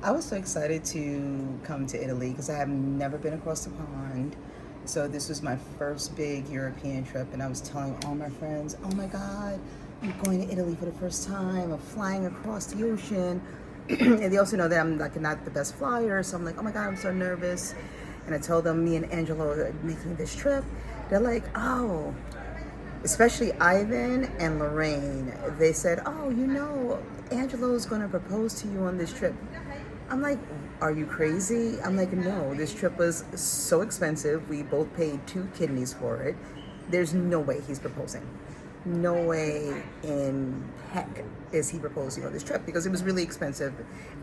I was so excited to come to Italy because I have never been across the pond. So this was my first big European trip, and I was telling all my friends, "Oh my God, I'm going to Italy for the first time. I'm flying across the ocean." And they also know that I'm like not the best flyer, so I'm like, "Oh my God, I'm so nervous." And I told them me and Angelo are making this trip. They're like, "Oh," especially Ivan and Lorraine. They said, "Oh, Angelo's going to propose to you on this trip." I'm like, "Are you crazy?" I'm like, "No, this trip was so expensive. We both paid two kidneys for it. There's no way he's proposing. No way in heck is he proposing on this trip because it was really expensive,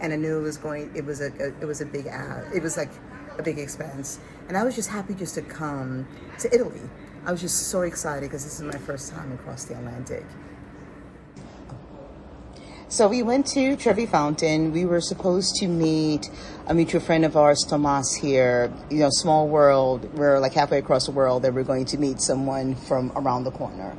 and I knew it was a big it was like a big expense, and I was just happy just to come to Italy. I was just so excited because this is my first time across the Atlantic. So we went to Trevi Fountain. We were supposed to meet a mutual friend of ours, Tomas, here. Small world. We're like halfway across the world that we're going to meet someone from around the corner.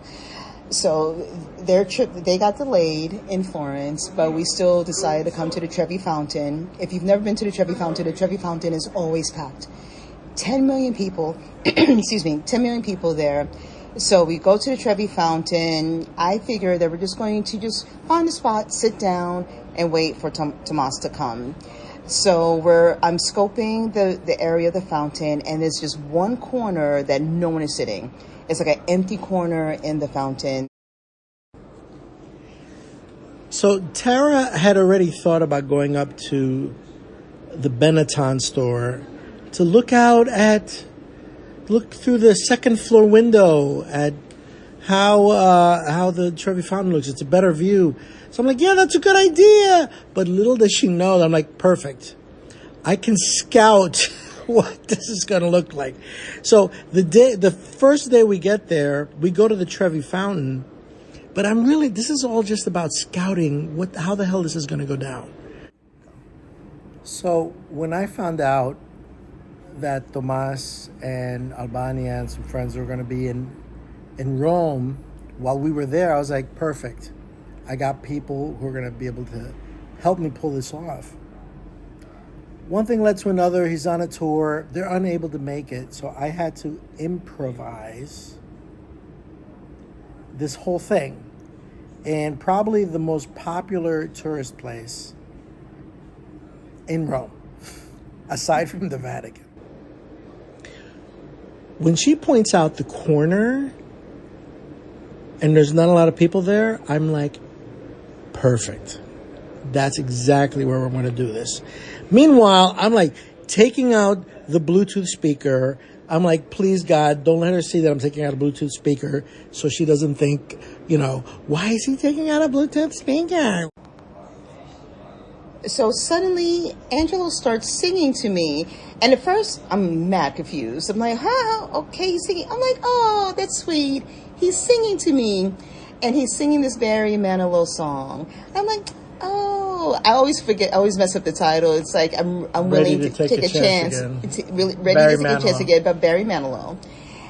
So their trip, they got delayed in Florence, but we still decided to come to the Trevi Fountain. If you've never been to the Trevi Fountain is always packed. 10 million people, excuse me, 10 million people there. So we go to the Trevi Fountain. I figure that we're just going to just find a spot, sit down, and wait for Tomas to come. So I'm scoping the area of the fountain, and there's just one corner that no one is sitting. It's like an empty corner in the fountain. So Tara had already thought about going up to the Benetton store to look through the second floor window at how the Trevi Fountain looks. It's a better view. So I'm like, yeah, that's a good idea. But little does she know, I'm like, perfect. I can scout what this is going to look like. So the first day we get there, we go to the Trevi Fountain. But this is all just about scouting how the hell this is going to go down. So when I found out that Tomas and Albania and some friends were going to be in Rome while we were there, I was like, perfect. I got people who are going to be able to help me pull this off. One thing led to another. He's on a tour. They're unable to make it. So I had to improvise this whole thing. And probably the most popular tourist place in Rome, aside from the Vatican. When she points out the corner and there's not a lot of people there, I'm like, perfect. That's exactly where we're going to do this. Meanwhile, I'm like taking out the Bluetooth speaker. I'm like, please, God, don't let her see that I'm taking out a Bluetooth speaker so she doesn't think, why is he taking out a Bluetooth speaker? So suddenly, Angelo starts singing to me. And at first, I'm mad confused. I'm like, huh? Okay, he's singing. I'm like, oh, that's sweet. He's singing to me. And he's singing this Barry Manilow song. I'm like, oh, I always mess up the title. It's like, I'm willing to take a chance. Ready to take a chance again, but Barry Manilow.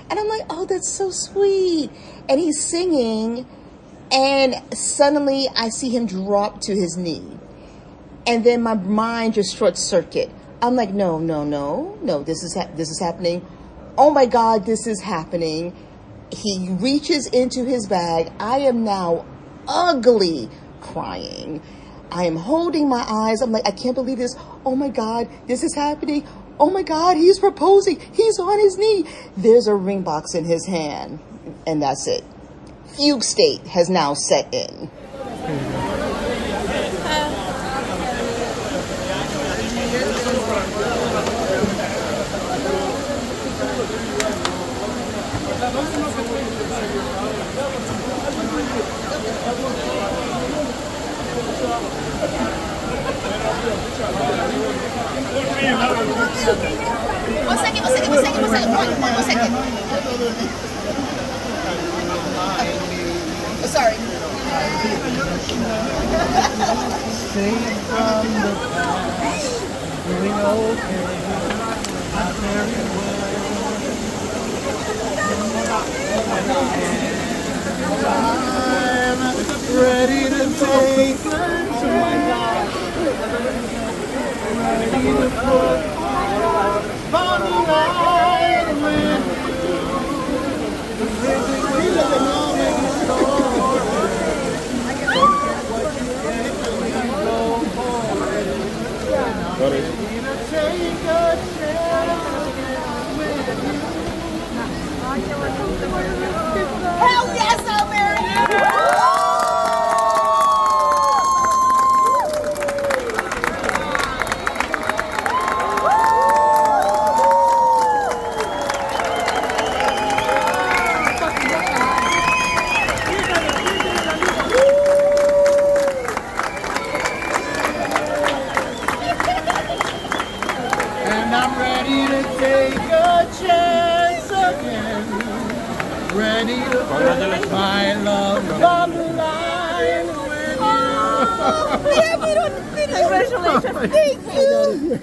And I'm like, oh, that's so sweet. And he's singing. And suddenly, I see him drop to his knee. And then my mind just short circuit. I'm like, no, this is happening. Oh my God, this is happening. He reaches into his bag. I am now ugly crying. I am holding my eyes. I'm like, I can't believe this. Oh my God, this is happening. Oh my God, he's proposing. He's on his knee. There's a ring box in his hand. And that's it. Fugue state has now set in. One second. Oh, sorry. Sing from the past, doing okay, not very well. I'm ready to take. Oh my God. foot on the line with Hell yes, I'll marry and I'm ready to take a chance again. Ready to put my love on the line with you. Congratulations. Thank you.